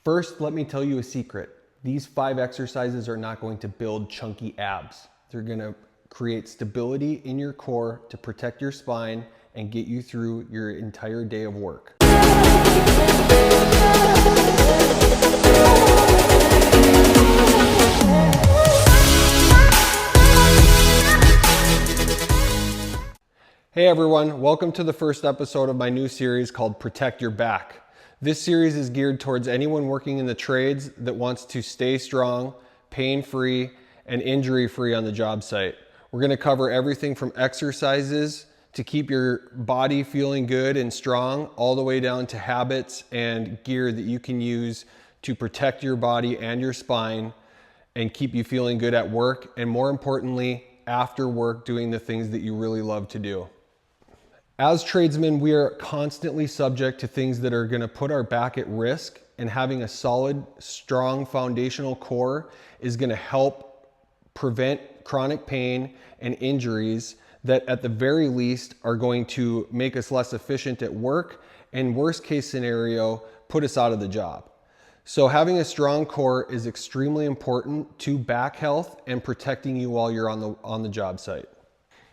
First, let me tell you a secret. These 5 exercises are not going to build chunky abs. They're going to create stability in your core to protect your spine and get you through your entire day of work. Hey everyone, welcome to the first episode of my new series called Protect Your Back. This series is geared towards anyone working in the trades that wants to stay strong, pain-free, and injury-free on the job site. We're going to cover everything from exercises to keep your body feeling good and strong, all the way down to habits and gear that you can use to protect your body and your spine and keep you feeling good at work, and more importantly, after work, doing the things that you really love to do. As tradesmen, we are constantly subject to things that are going to put our back at risk, and having a solid, strong foundational core is going to help prevent chronic pain and injuries that at the very least are going to make us less efficient at work, and worst case scenario, put us out of the job. So having a strong core is extremely important to back health and protecting you while you're on the job site.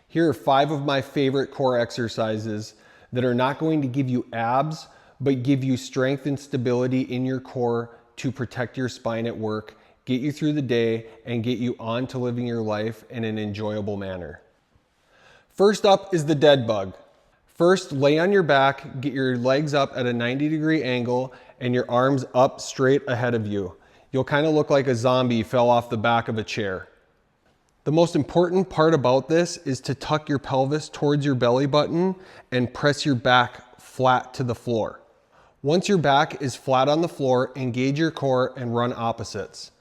Here are 5 of my favorite core exercises that are not going to give you abs, but give you strength and stability in your core to protect your spine at work, get you through the day, and get you on to living your life in an enjoyable manner. First up is the dead bug. First, lay on your back, get your legs up at a 90-degree angle and your arms up straight ahead of you. You'll kind of look like a zombie fell off the back of a chair. The most important part about this is to tuck your pelvis towards your belly button and press your back flat to the floor. Once your back is flat on the floor, engage your core and run opposites.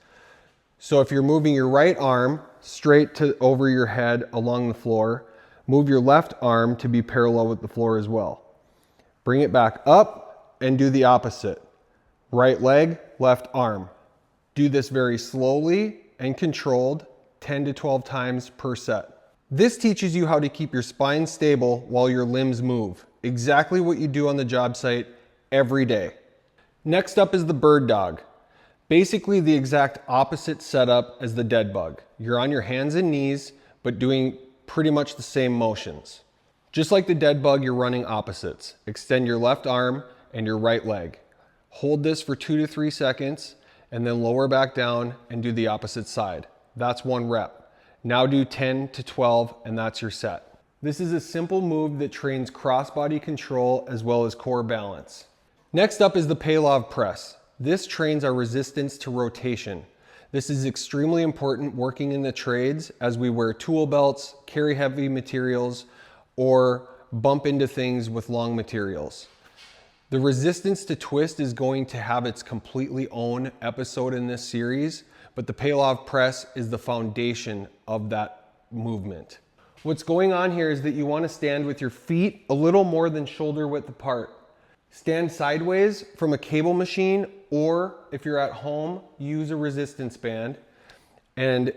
So if you're moving your right arm straight over your head along the floor, move your left arm to be parallel with the floor as well. Bring it back up and do the opposite. Right leg, left arm. Do this very slowly and controlled, 10 to 12 times per set. This teaches you how to keep your spine stable while your limbs move. Exactly what you do on the job site every day. Next up is the bird dog. Basically the exact opposite setup as the dead bug. You're on your hands and knees, but doing pretty much the same motions. Just like the dead bug, you're running opposites. Extend your left arm and your right leg. Hold this for 2 to 3 seconds and then lower back down and do the opposite side. That's 1 rep. Now do 10 to 12 and that's your set. This is a simple move that trains cross-body control as well as core balance. Next up is the Pallof press. This trains our resistance to rotation. This is extremely important working in the trades as we wear tool belts, carry heavy materials, or bump into things with long materials. The resistance to twist is going to have its completely own episode in this series, but the Pallof press is the foundation of that movement. What's going on here is that you want to stand with your feet a little more than shoulder width apart. Stand sideways from a cable machine, or if you're at home, use a resistance band and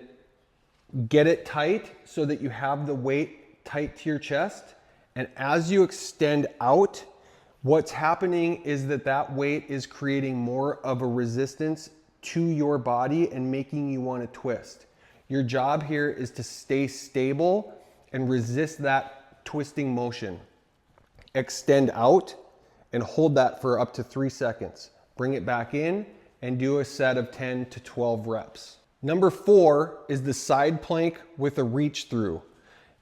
get it tight so that you have the weight tight to your chest. And as you extend out, what's happening is that weight is creating more of a resistance to your body and making you want to twist. Your job here is to stay stable and resist that twisting motion. Extend out and hold that for up to 3 seconds. Bring it back in and do a set of 10 to 12 reps. Number 4 is the side plank with a reach through.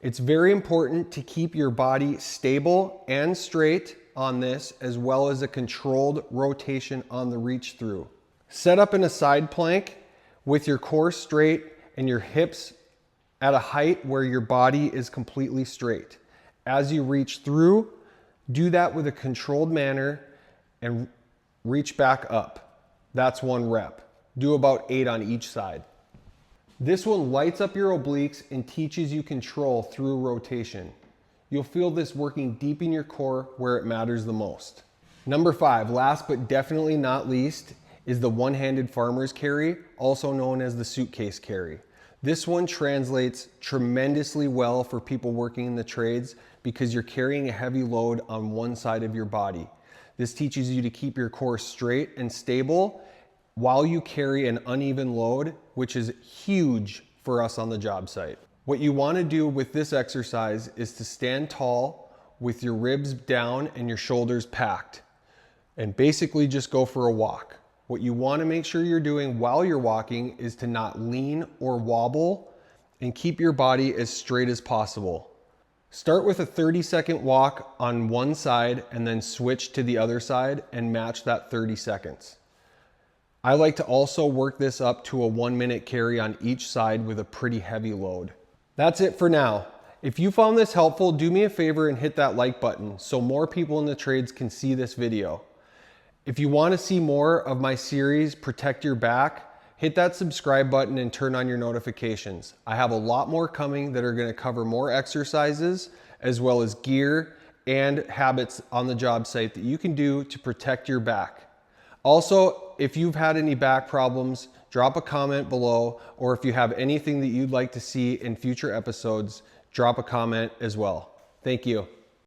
It's very important to keep your body stable and straight on this, as well as a controlled rotation on the reach through. Set up in a side plank with your core straight and your hips at a height where your body is completely straight. As you reach through, do that with a controlled manner and reach back up. That's 1 rep. Do about 8 on each side. This one lights up your obliques and teaches you control through rotation. You'll feel this working deep in your core where it matters the most. Number 5, last but definitely not least, is the one-handed farmer's carry, also known as the suitcase carry. This one translates tremendously well for people working in the trades because you're carrying a heavy load on one side of your body. This teaches you to keep your core straight and stable while you carry an uneven load, which is huge for us on the job site. What you want to do with this exercise is to stand tall with your ribs down and your shoulders packed, and basically just go for a walk. What you want to make sure you're doing while you're walking is to not lean or wobble, and keep your body as straight as possible. Start with a 30-second walk on one side and then switch to the other side and match that 30 seconds. I like to also work this up to a 1-minute carry on each side with a pretty heavy load. That's it for now. If you found this helpful, do me a favor and hit that like button so more people in the trades can see this video. If you want to see more of my series, Protect Your Back, hit that subscribe button and turn on your notifications. I have a lot more coming that are going to cover more exercises as well as gear and habits on the job site that you can do to protect your back. Also, if you've had any back problems, drop a comment below, or if you have anything that you'd like to see in future episodes, drop a comment as well. Thank you.